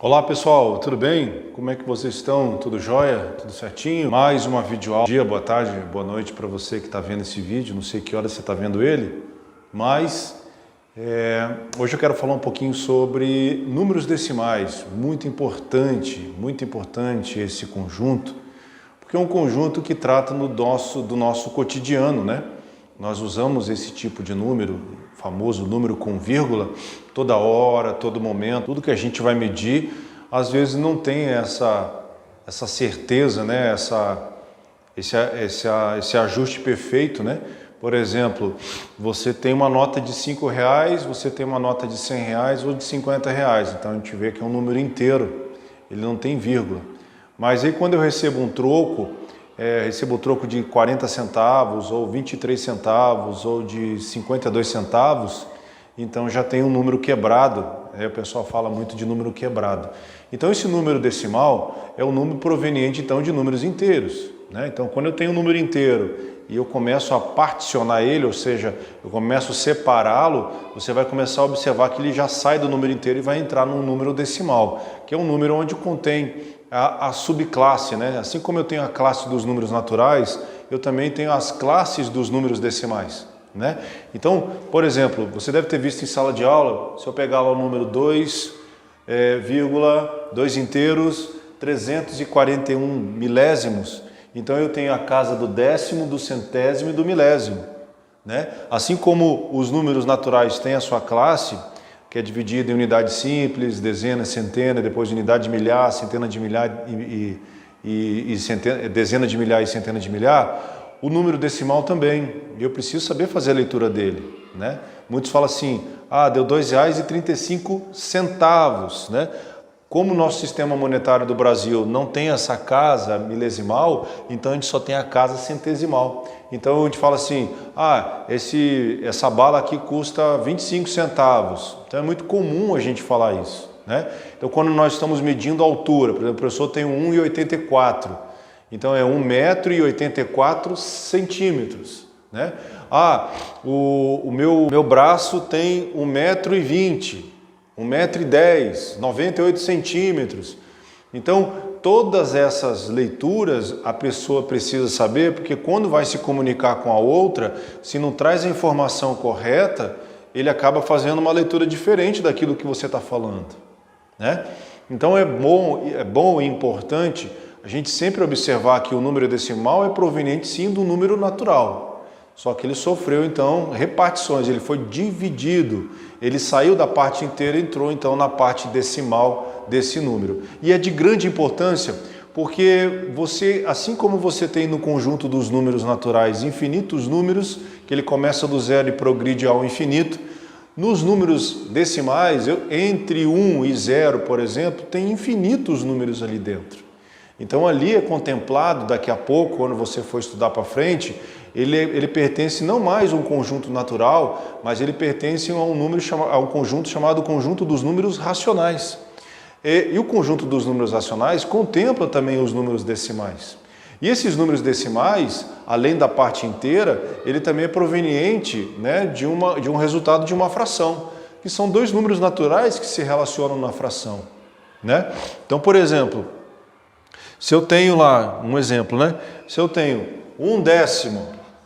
Olá pessoal, tudo bem? Como é que vocês estão? Tudo jóia? Tudo certinho? Mais uma videoaula. Bom dia, boa tarde, boa noite para você que está vendo esse vídeo. Não sei que hora você está vendo ele, mas hoje eu quero falar um pouquinho sobre números decimais. Muito importante esse conjunto, porque é um conjunto que trata do nosso cotidiano, né? Nós usamos esse tipo de número, famoso número com vírgula, toda hora, todo momento. Tudo que a gente vai medir, às vezes não tem essa certeza, né? Esse ajuste perfeito, né? Por exemplo, você tem uma nota de R$5, você tem uma nota de R$100 ou de R$50. Então a gente vê que é um número inteiro, ele não tem vírgula. Mas aí quando eu recebo um troco, recebo o troco de 40 centavos, ou 23 centavos, ou de 52 centavos, então já tem um número quebrado. O pessoal fala muito de número quebrado. Então esse número decimal é um número proveniente então de números inteiros, né? Então quando eu tenho um número inteiro e eu começo a particionar ele, ou seja, eu começo a separá-lo, você vai começar a observar que ele já sai do número inteiro e vai entrar num número decimal, que é um número onde contém a subclasse, né? Assim como eu tenho a classe dos números naturais, eu também tenho as classes dos números decimais, né? Então, por exemplo, você deve ter visto em sala de aula, se eu pegar lá o número 2, 2 inteiros, 341 milésimos, então eu tenho a casa do décimo, do centésimo e do milésimo, né? Assim como os números naturais têm a sua classe, que é dividida em unidade simples, dezena, centena, depois unidade de milhar, centena de milhar dezena de milhar e centena de milhar, o número decimal também. Eu preciso saber fazer a leitura dele, né? Muitos falam assim, deu R$2,35, né? Como o nosso sistema monetário do Brasil não tem essa casa milesimal, então a gente só tem a casa centesimal. Então a gente fala assim, essa bala aqui custa 25 centavos. Então é muito comum a gente falar isso, né? Então quando nós estamos medindo a altura, por exemplo, o professor tem 1,84, então é 1,84 m, né? O meu braço tem 1,20 m, 1,10 m, 98 centímetros. Então, todas essas leituras a pessoa precisa saber, porque quando vai se comunicar com a outra, se não traz a informação correta, ele acaba fazendo uma leitura diferente daquilo que você está falando, né? Então é bom e importante a gente sempre observar que o número decimal é proveniente sim do número natural. Só que ele sofreu então repartições, ele foi dividido, ele saiu da parte inteira e entrou então na parte decimal desse número. E é de grande importância porque você, assim como você tem no conjunto dos números naturais infinitos números, que ele começa do zero e progride ao infinito, nos números decimais, entre 1 e 0, por exemplo, tem infinitos números ali dentro. Então ali é contemplado, daqui a pouco, quando você for estudar para frente, ele pertence não mais a um conjunto natural, mas ele pertence a um conjunto chamado conjunto dos números racionais. E o conjunto dos números racionais contempla também os números decimais. E esses números decimais, além da parte inteira, ele também é proveniente, né, de um resultado de uma fração, que são dois números naturais que se relacionam na fração, né? Então, por exemplo, se eu tenho lá, um exemplo, né? Se eu tenho 1/10,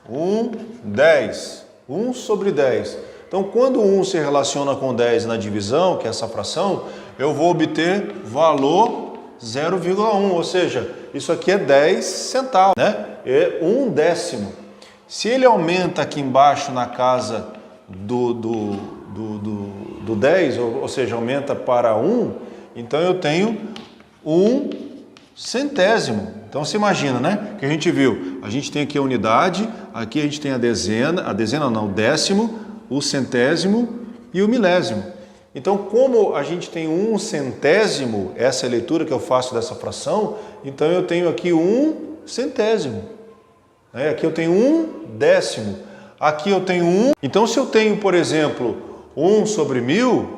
1/10, 1 sobre 10. Então, quando 1 se relaciona com 10 na divisão, que é essa fração, eu vou obter valor 0,1, ou seja, isso aqui é 10 centavos, né? É 1/10. Se ele aumenta aqui embaixo na casa do 10, ou seja, aumenta para 1, então eu tenho 1 centésimo. Então você imagina, né? Que a gente viu, a gente tem aqui a unidade, aqui a gente tem o décimo, o centésimo e o milésimo. Então, como a gente tem 1 centésimo, essa é a leitura que eu faço dessa fração, então eu tenho aqui 1 centésimo. Aqui eu tenho 1/10. Aqui eu tenho 1. Então, se eu tenho, por exemplo, 1 sobre 1000,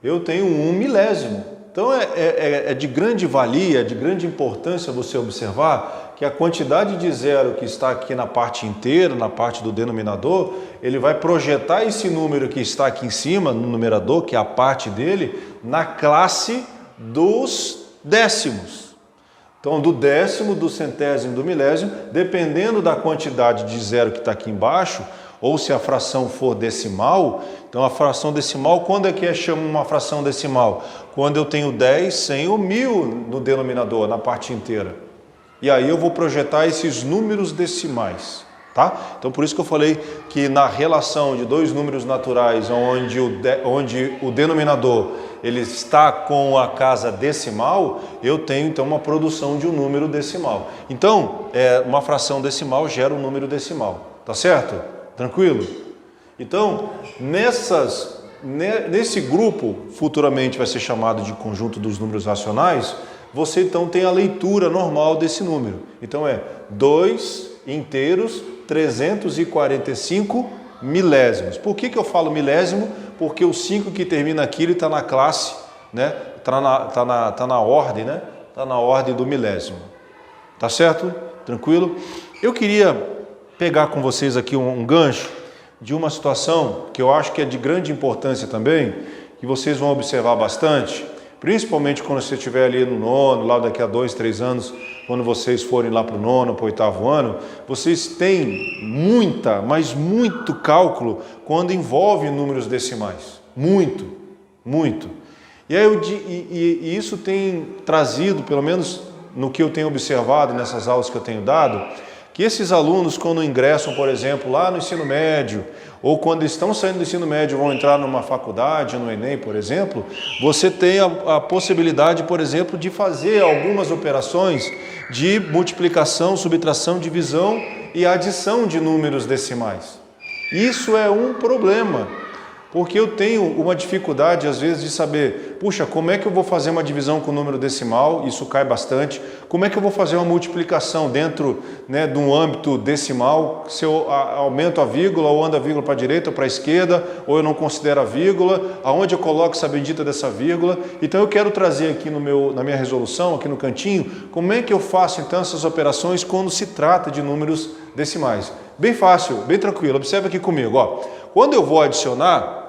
eu tenho 1 milésimo. Então é de grande valia, de grande importância você observar que a quantidade de zero que está aqui na parte inteira, na parte do denominador, ele vai projetar esse número que está aqui em cima, no numerador, que é a parte dele, na classe dos décimos. Então, do décimo, do centésimo, do milésimo, dependendo da quantidade de zero que está aqui embaixo, ou se a fração for decimal, então a fração decimal, quando é que chama uma fração decimal? Quando eu tenho 10, 100 ou 1000 no denominador, na parte inteira. E aí eu vou projetar esses números decimais, tá? Então por isso que eu falei que na relação de dois números naturais, onde o denominador ele está com a casa decimal, eu tenho então uma produção de um número decimal. Então, uma fração decimal gera um número decimal, tá certo? Tranquilo? Então, nesse grupo, futuramente vai ser chamado de conjunto dos números racionais, você então tem a leitura normal desse número. Então é 2 inteiros 345 milésimos. Por que eu falo milésimo? Porque o 5 que termina aqui, ele está na classe, né? Tá na ordem, né? Está na ordem do milésimo. Tá certo? Tranquilo? Eu queria pegar com vocês aqui um gancho de uma situação que eu acho que é de grande importância também, que vocês vão observar bastante, principalmente quando você estiver ali no nono, lá daqui a 2, 3 anos, quando vocês forem lá para o nono, para o 8º ano, vocês têm mas muito cálculo quando envolve números decimais. Muito, muito. E isso tem trazido, pelo menos no que eu tenho observado nessas aulas que eu tenho dado, que esses alunos, quando ingressam, por exemplo, lá no ensino médio, ou quando estão saindo do ensino médio vão entrar numa faculdade, no Enem, por exemplo, você tem a possibilidade, por exemplo, de fazer algumas operações de multiplicação, subtração, divisão e adição de números decimais. Isso é um problema, porque eu tenho uma dificuldade, às vezes, de saber, puxa, como é que eu vou fazer uma divisão com número decimal? Isso cai bastante. Como é que eu vou fazer uma multiplicação dentro, né, de um âmbito decimal? Se eu aumento a vírgula, ou ando a vírgula para a direita ou para a esquerda, ou eu não considero a vírgula, aonde eu coloco essa bendita dessa vírgula? Então eu quero trazer aqui na minha resolução, aqui no cantinho, como é que eu faço então essas operações quando se trata de números decimais? Bem fácil, bem tranquilo. Observe aqui comigo, ó. Quando eu vou adicionar,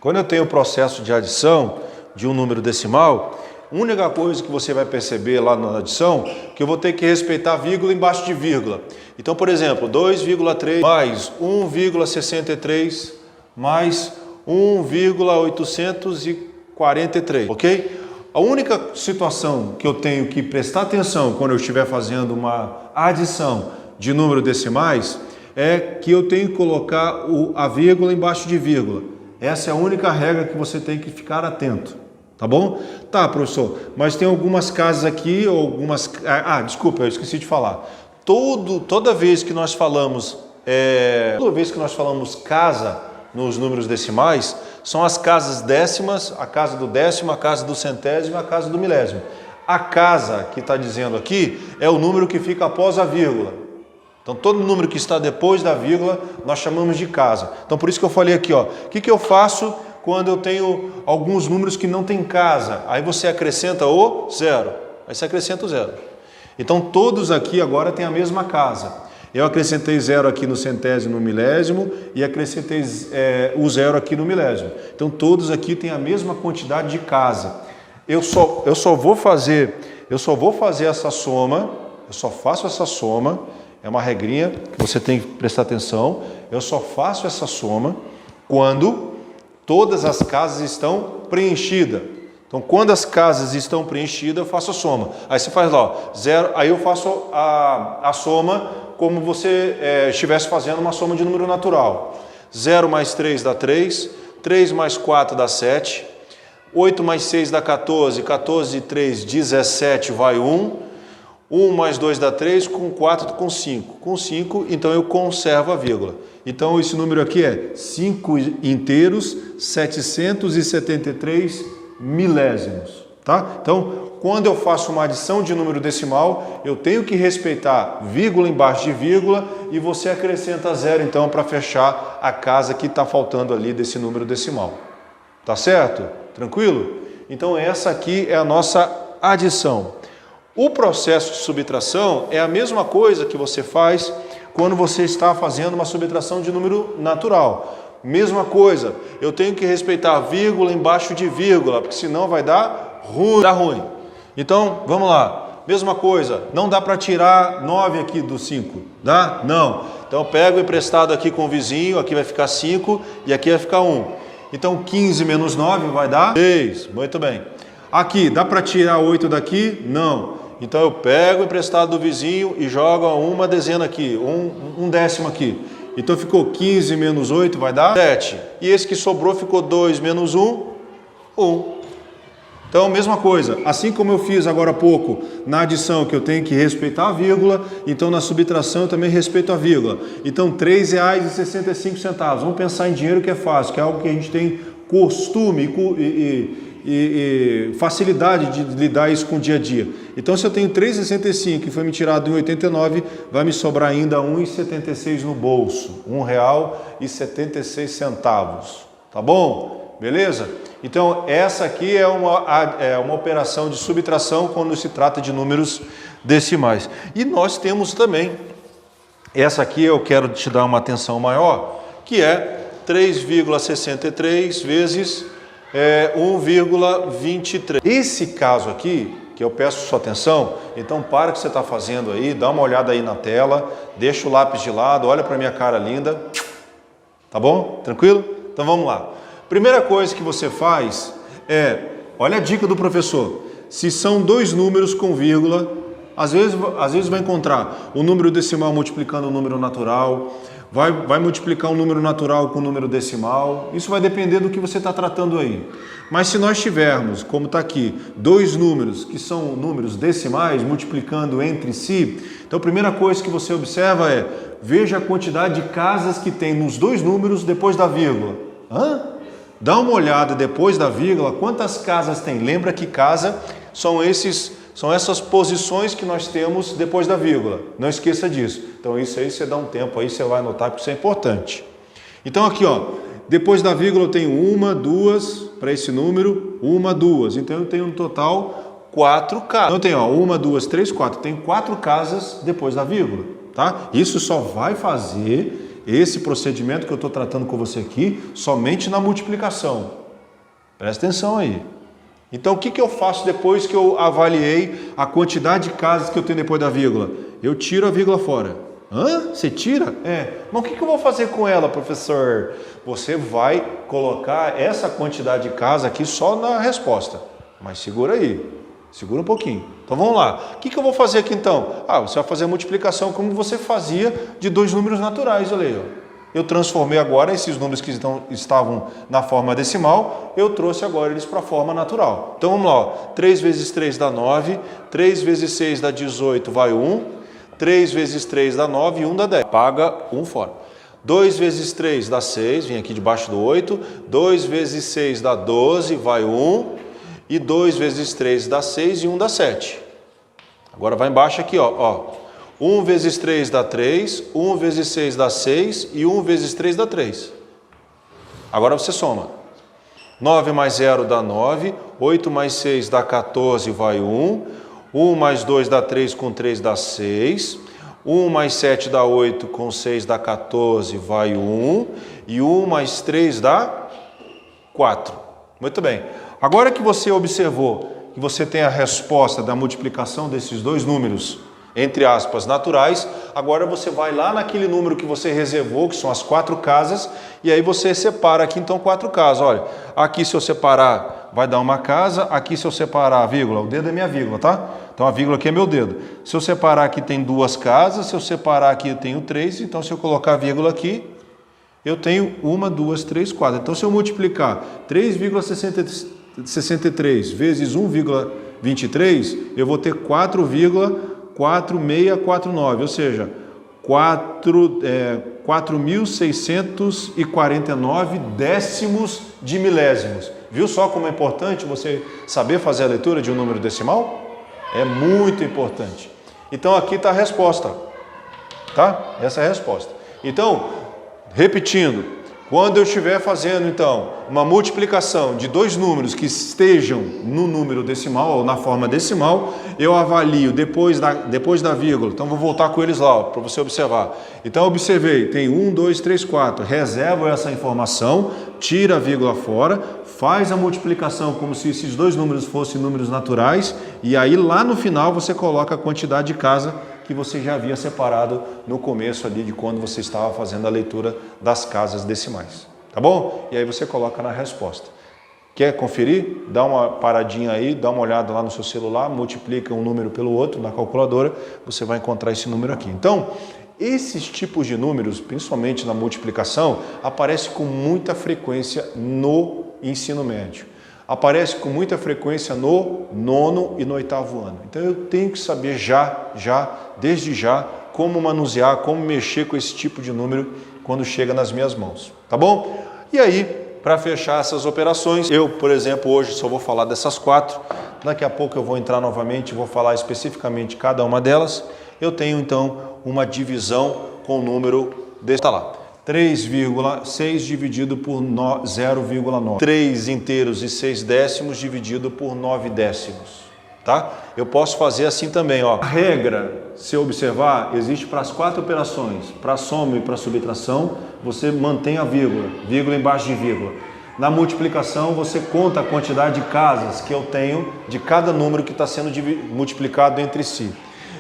quando eu tenho o processo de adição de um número decimal, a única coisa que você vai perceber lá na adição, que eu vou ter que respeitar vírgula embaixo de vírgula. Então, por exemplo, 2,3 mais 1,63 mais 1,843, ok? A única situação que eu tenho que prestar atenção quando eu estiver fazendo uma adição de números decimais é que eu tenho que colocar a vírgula embaixo de vírgula. Essa é a única regra que você tem que ficar atento, tá bom? Tá, professor, mas tem algumas casas aqui, desculpa, eu esqueci de falar. Toda vez que nós falamos casa nos números decimais, são as casas décimas, a casa do décimo, a casa do centésimo, a casa do milésimo. A casa que está dizendo aqui é o número que fica após a vírgula. Então, todo número que está depois da vírgula, nós chamamos de casa. Então, por isso que eu falei aqui, ó, o que eu faço quando eu tenho alguns números que não tem casa? Aí você acrescenta o zero. Aí você acrescenta o zero. Então, todos aqui agora têm a mesma casa. Eu acrescentei zero aqui no centésimo, no milésimo, e acrescentei o zero aqui no milésimo. Então, todos aqui têm a mesma quantidade de casa. Eu só vou fazer essa soma, eu só faço essa soma. É uma regrinha que você tem que prestar atenção. Eu só faço essa soma quando todas as casas estão preenchidas. Então, quando as casas estão preenchidas, eu faço a soma. Aí você faz lá, ó, zero, aí eu faço a soma como você estivesse fazendo uma soma de número natural. 0 mais 3 dá 3, 3 mais 4 dá 7, 8 mais 6 dá 14, 14 e 3, 17, vai 1. 1 mais 2 dá 3, com 4 com 5. Com 5, então eu conservo a vírgula. Então esse número aqui é 5 inteiros, 773 milésimos. Tá? Então, quando eu faço uma adição de número decimal, eu tenho que respeitar vírgula embaixo de vírgula e você acrescenta zero, então, para fechar a casa que está faltando ali desse número decimal. Tá certo? Tranquilo? Então, essa aqui é a nossa adição. O processo de subtração é a mesma coisa que você faz quando você está fazendo uma subtração de número natural. Mesma coisa, eu tenho que respeitar vírgula embaixo de vírgula, porque senão vai dar ruim, dá ruim. Então, vamos lá. Mesma coisa, não dá para tirar 9 aqui do 5, dá? Não. Então eu pego emprestado aqui com o vizinho, aqui vai ficar 5 e aqui vai ficar 1. Então 15 menos 9 vai dar 6, muito bem. Aqui, dá para tirar 8 daqui? Não. Então eu pego emprestado do vizinho e jogo uma dezena aqui, um décimo aqui. Então ficou 15 menos 8 vai dar 7. E esse que sobrou ficou 2 menos 1, 1. Então, mesma coisa, assim como eu fiz agora há pouco na adição que eu tenho que respeitar a vírgula, então na subtração eu também respeito a vírgula. Então, R$ 3,65. Vamos pensar em dinheiro que é fácil, que é algo que a gente tem costume e facilidade de lidar isso com o dia a dia. Então, se eu tenho 3,65 e foi me tirado em 89, vai me sobrar ainda 1,76 no bolso, R$ 1,76. Tá bom? Beleza? Então, essa aqui é uma operação de subtração quando se trata de números decimais. E nós temos também, essa aqui eu quero te dar uma atenção maior, que é 3,63 vezes 1,23. Esse caso aqui, que eu peço sua atenção, então para o que você está fazendo aí, dá uma olhada aí na tela, deixa o lápis de lado, olha para minha cara linda, tá bom? Tranquilo? Então vamos lá. Primeira coisa que você faz olha a dica do professor, se são dois números com vírgula, às vezes vai encontrar o número decimal multiplicando o número natural, vai multiplicar um número natural com o número decimal, isso vai depender do que você está tratando aí. Mas se nós tivermos, como está aqui, dois números que são números decimais multiplicando entre si, então a primeira coisa que você observa veja a quantidade de casas que tem nos dois números depois da vírgula. Dá uma olhada depois da vírgula, quantas casas tem? Lembra que casa são essas posições que nós temos depois da vírgula. Não esqueça disso. Então isso aí você dá um tempo aí, você vai anotar porque isso é importante. Então aqui, depois da vírgula eu tenho 1, 2, para esse número, 1, 2. Então eu tenho no total 4 casas. Então eu tenho 1, 2, 3, 4. Tenho 4 casas depois da vírgula, tá? Isso só vai fazer esse procedimento que eu estou tratando com você aqui somente na multiplicação. Presta atenção aí. Então, o que eu faço depois que eu avaliei a quantidade de casas que eu tenho depois da vírgula? Eu tiro a vírgula fora. Você tira? Mas o que eu vou fazer com ela, professor? Você vai colocar essa quantidade de casas aqui só na resposta. Mas segura aí. Segura um pouquinho. Então vamos lá. O que eu vou fazer aqui então? Você vai fazer a multiplicação como você fazia de dois números naturais. Olha aí. Eu transformei agora esses números que estavam na forma decimal, eu trouxe agora eles para a forma natural. Então vamos lá. 3 vezes 3 dá 9, 3 vezes 6 dá 18, vai 1, 3 vezes 3 dá 9 e 1 dá 10. Paga 1 fora. 2 vezes 3 dá 6, vem aqui debaixo do 8, 2 vezes 6 dá 12, vai 1, e 2 vezes 3 dá 6 e 1 dá 7. Agora vai embaixo aqui, 1 vezes 3 dá 3, 1 vezes 6 dá 6 e 1 vezes 3 dá 3. Agora você soma. 9 mais 0 dá 9, 8 mais 6 dá 14, vai 1. 1 mais 2 dá 3, com 3 dá 6. 1 mais 7 dá 8, com 6 dá 14, vai 1. E 1 mais 3 dá 4. Muito bem. Agora que você observou que você tem a resposta da multiplicação desses dois números, entre aspas, naturais, agora você vai lá naquele número que você reservou, que são as 4 casas, e aí você separa aqui então 4 casas. Olha, aqui se eu separar vai dar uma casa, aqui se eu separar a vírgula, o dedo é minha vírgula, tá? Então a vírgula aqui é meu dedo. Se eu separar aqui tem 2 casas, se eu separar aqui eu tenho 3, então se eu colocar a vírgula aqui, eu tenho 1, 2, 3, 4. Então se eu multiplicar 3,63 vezes 1,23, eu vou ter 4,4649, ou seja, 4.649 décimos de milésimos. Viu só como é importante você saber fazer a leitura de um número decimal? É muito importante. Então aqui está a resposta, tá? Essa é a resposta. Então, repetindo, quando eu estiver fazendo, então, uma multiplicação de dois números que estejam no número decimal ou na forma decimal, eu avalio depois da vírgula. Então, vou voltar com eles lá, para você observar. Então, observei, tem 1, 2, 3, 4. Reservo essa informação, tira a vírgula fora, faz a multiplicação como se esses dois números fossem números naturais e aí lá no final você coloca a quantidade de casa que você já havia separado no começo ali de quando você estava fazendo a leitura das casas decimais, tá bom? E aí você coloca na resposta. Quer conferir? Dá uma paradinha aí, dá uma olhada lá no seu celular, multiplica um número pelo outro na calculadora, você vai encontrar esse número aqui. Então, esses tipos de números, principalmente na multiplicação, aparecem com muita frequência no ensino médio. Aparece com muita frequência no 9º e no 8º ano. Então eu tenho que saber desde já, como manusear, como mexer com esse tipo de número quando chega nas minhas mãos, tá bom? E aí, para fechar essas operações, eu, por exemplo, hoje só vou falar dessas 4, daqui a pouco eu vou entrar novamente e vou falar especificamente cada uma delas. Eu tenho então uma divisão com o número desse, tá lá. 3,6 dividido por 0,9. 3 inteiros e 6 décimos dividido por 9 décimos. Tá? Eu posso fazer assim também. Ó. A regra, se observar, existe para as 4 operações. Para soma e para subtração, você mantém a vírgula. Vírgula embaixo de vírgula. Na multiplicação, você conta a quantidade de casas que eu tenho de cada número que está sendo multiplicado entre si.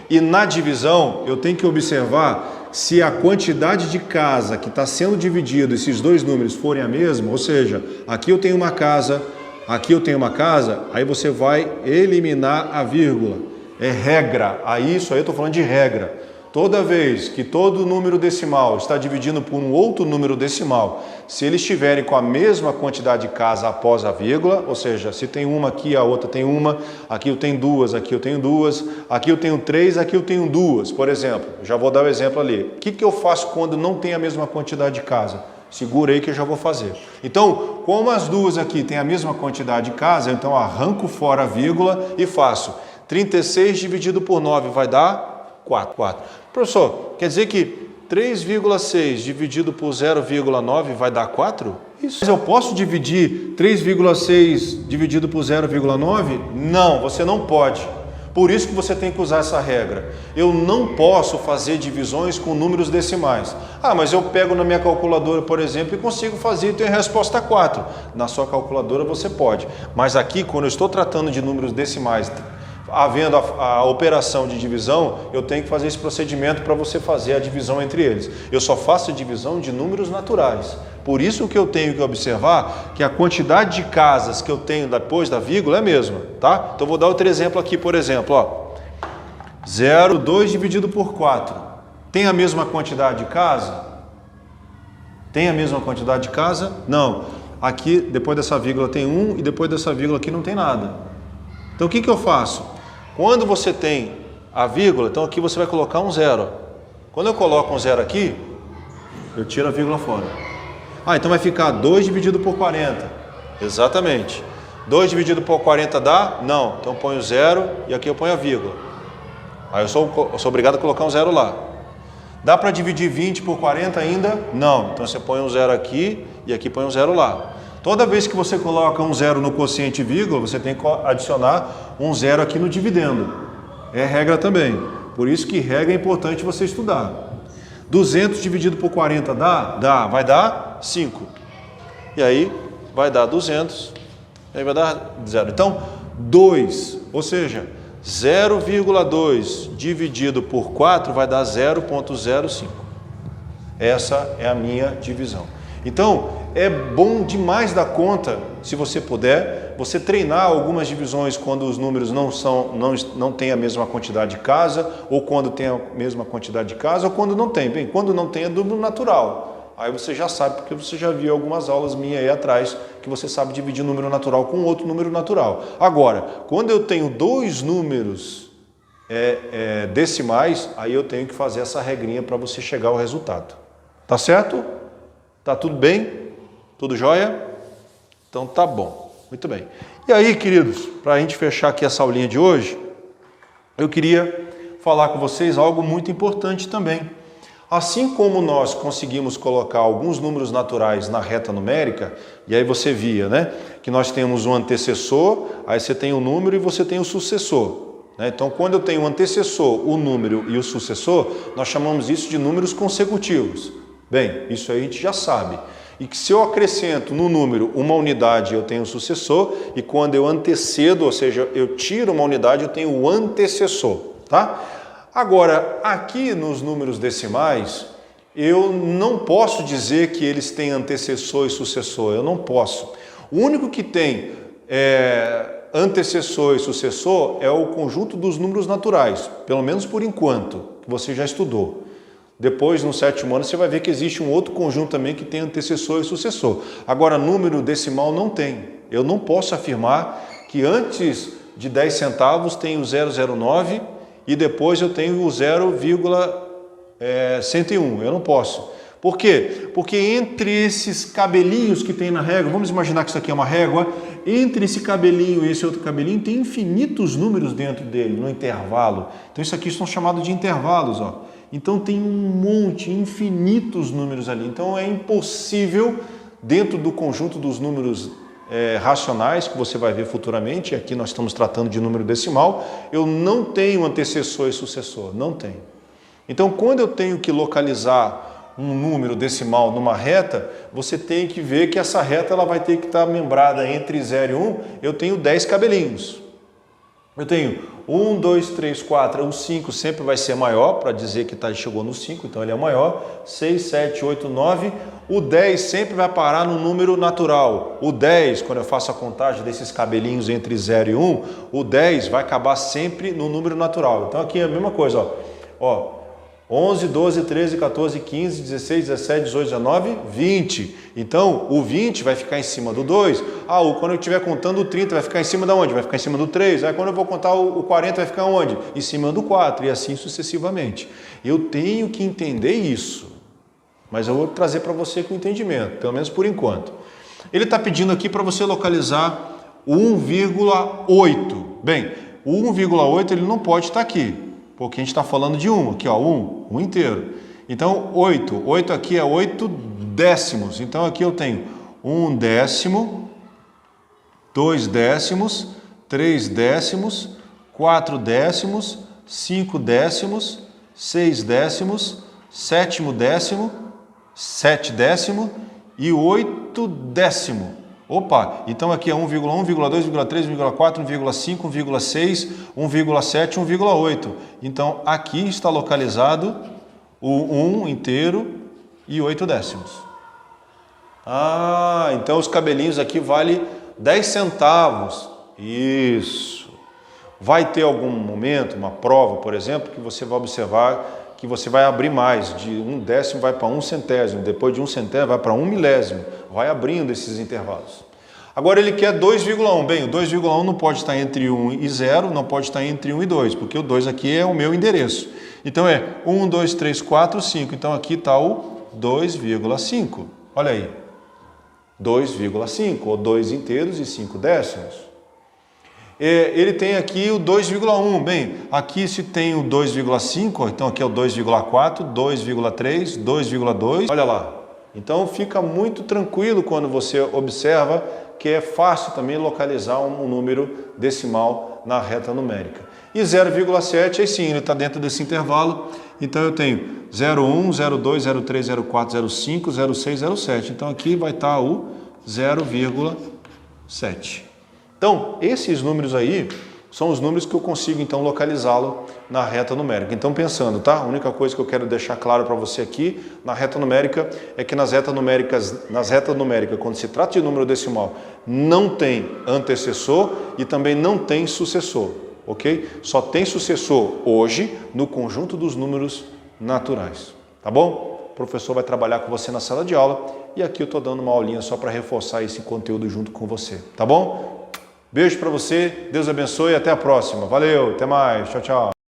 E na divisão, eu tenho que observar se a quantidade de casa que está sendo dividido, esses dois números forem a mesma, ou seja, aqui eu tenho uma casa, aqui eu tenho uma casa, aí você vai eliminar a vírgula. É regra, aí isso aí eu estou falando de regra. Toda vez que todo número decimal está dividindo por um outro número decimal, se eles estiverem com a mesma quantidade de casa após a vírgula, ou seja, se tem uma aqui, a outra tem uma, aqui eu tenho duas, aqui eu tenho duas, aqui eu tenho 3, aqui eu tenho 2, por exemplo. Já vou dar o exemplo ali. O que eu faço quando não tem a mesma quantidade de casa? Segura aí que eu já vou fazer. Então, como as duas aqui têm a mesma quantidade de casa, então arranco fora a vírgula e faço 36 dividido por 9 vai dar 4. Professor, quer dizer que 3,6 dividido por 0,9 vai dar 4? Isso. Mas eu posso dividir 3,6 dividido por 0,9? Não, você não pode. Por isso que você tem que usar essa regra. Eu não posso fazer divisões com números decimais. Ah, mas eu pego na minha calculadora, por exemplo, e consigo fazer e tenho a resposta 4. Na sua calculadora você pode. Mas aqui, quando eu estou tratando de números decimais, havendo a operação de divisão, eu tenho que fazer esse procedimento para você fazer a divisão entre eles. Eu só faço a divisão de números naturais. Por isso que eu tenho que observar que a quantidade de casas que eu tenho depois da vírgula é a mesma, tá? Então vou dar outro exemplo aqui, por exemplo, ó. 0,2 dividido por 4. Tem a mesma quantidade de casa? Tem a mesma quantidade de casa? Não. Aqui, depois dessa vírgula tem 1 e depois dessa vírgula aqui não tem nada. Então o que eu faço? Quando você tem a vírgula, então aqui você vai colocar um 0. Quando eu coloco um 0 aqui, eu tiro a vírgula fora. Ah, então vai ficar 2 dividido por 40. Exatamente. 2 dividido por 40 dá? Não. Então eu ponho 0 e aqui eu ponho a vírgula. Aí eu sou obrigado a colocar um 0 lá. Dá para dividir 20 por 40 ainda? Não. Então você põe um 0 aqui e aqui põe um 0 lá. Toda vez que você coloca um 0 no quociente vírgula, você tem que adicionar um 0 aqui no dividendo. É regra também. Por isso que regra é importante você estudar. 200 dividido por 40 dá? Dá. Vai dar 5. E aí vai dar 200. E aí vai dar 0. Então, 2, ou seja, 0,2 dividido por 4 vai dar 0,05. Essa é a minha divisão. Então, é bom demais da conta, se você puder, você treinar algumas divisões quando os números não têm a mesma quantidade de casa, ou quando tem a mesma quantidade de casa, ou quando não tem. Bem, quando não tem é número natural. Aí você já sabe, porque você já viu algumas aulas minhas aí atrás, que você sabe dividir número natural com outro número natural. Agora, quando eu tenho dois números decimais, aí eu tenho que fazer essa regrinha para você chegar ao resultado. Tá certo? Tá tudo bem? Tudo jóia? Então tá bom. Muito bem. E aí, queridos, para a gente fechar aqui essa aulinha de hoje, eu queria falar com vocês algo muito importante também. Assim como nós conseguimos colocar alguns números naturais na reta numérica, e aí você via, né, que nós temos um antecessor, aí você tem o número e você tem o sucessor. Então, quando eu tenho o antecessor, o número e o sucessor, nós chamamos isso de números consecutivos. Bem, isso aí a gente já sabe. e que se eu acrescento no número uma unidade, eu tenho um sucessor, e quando eu antecedo, ou seja, eu tiro uma unidade, eu tenho o antecessor, tá? Agora, aqui nos números decimais, eu não posso dizer que eles têm antecessor e sucessor, eu não posso. O único que tem antecessor e sucessor é o conjunto dos números naturais, pelo menos por enquanto, que você já estudou. Depois, no 7º ano, você vai ver que existe um outro conjunto também que tem antecessor e sucessor. Agora, número decimal não tem. Eu não posso afirmar que antes de 10 centavos tem o 009 e depois eu tenho o 0,101. Eu não posso. Por quê? Porque entre esses cabelinhos que tem na régua, vamos imaginar que isso aqui é uma régua, entre esse cabelinho e esse outro cabelinho tem infinitos números dentro dele, no intervalo. Então isso aqui são chamados de intervalos, ó. Então tem um monte, infinitos números ali. Então é impossível, dentro do conjunto dos números racionais, que você vai ver futuramente, aqui nós estamos tratando de número decimal, eu não tenho antecessor e sucessor, não tenho. Então quando eu tenho que localizar um número decimal numa reta, você tem que ver que essa reta ela vai ter que estar membrada entre 0 e 1, eu tenho 10 cabelinhos. Eu tenho 1, 2, 3, 4, o 5 sempre vai ser maior, para dizer que chegou no 5, então ele é o maior. 6, 7, 8, 9. O 10 sempre vai parar no número natural. O 10, quando eu faço a contagem desses cabelinhos entre 0 e 1, o 10 vai acabar sempre no número natural. Então aqui é a mesma coisa, ó. 11, 12, 13, 14, 15, 16, 17, 18, 19, 20. Então, o 20 vai ficar em cima do 2. Quando eu estiver contando o 30, vai ficar em cima de onde? Vai ficar em cima do 3. Aí, quando eu vou contar o 40, vai ficar onde? Em cima do 4. E assim sucessivamente. Eu tenho que entender isso. Mas eu vou trazer para você com entendimento, pelo menos por enquanto. Ele está pedindo aqui para você localizar o 1,8. Bem, o 1,8 ele não pode estar aqui. Porque a gente está falando de 1, aqui ó, 1 inteiro. Então 8 aqui é 8 décimos. Então aqui eu tenho 1 décimo, 2 décimos, 3 décimos, 4 décimos, 5 décimos, 6 décimos, 7º décimo, 7 décimo e 8 décimo. Opa, então aqui é 1,1, 1,2, 1,3, 1,4, 1,5, 1,6, 1,7, 1,8. Então aqui está localizado o 1 inteiro e 8 décimos. Então os cabelinhos aqui valem 10 centavos. Isso. Vai ter algum momento, uma prova, por exemplo, que você vai observar que você vai abrir mais, de 1 décimo vai para 1 centésimo, depois de 1 centésimo vai para 1 milésimo, vai abrindo esses intervalos. Agora ele quer 2,1, bem, o 2,1 não pode estar entre 1 e 0, não pode estar entre 1 e 2, porque o 2 aqui é o meu endereço. Então é 1, 2, 3, 4, 5, então aqui está o 2,5, olha aí, 2,5, ou 2 inteiros e 5 décimos. Ele tem aqui o 2,1, bem, aqui se tem o 2,5, então aqui é o 2,4, 2,3, 2,2, olha lá. Então fica muito tranquilo quando você observa que é fácil também localizar um número decimal na reta numérica. E 0,7, aí sim, ele está dentro desse intervalo, então eu tenho 0,1, 0,2, 0,3, 0,4, 0,5, 0,6, 0,7, então aqui vai estar o 0,7. Então, esses números aí são os números que eu consigo, então, localizá-lo na reta numérica. Então, pensando, tá? A única coisa que eu quero deixar claro para você aqui, na reta numérica, é que nas retas numéricas, quando se trata de número decimal, não tem antecessor e também não tem sucessor, ok? Só tem sucessor hoje no conjunto dos números naturais, tá bom? O professor vai trabalhar com você na sala de aula e aqui eu estou dando uma aulinha só para reforçar esse conteúdo junto com você, tá bom? Beijo para você, Deus abençoe e até a próxima. Valeu, até mais, tchau, tchau.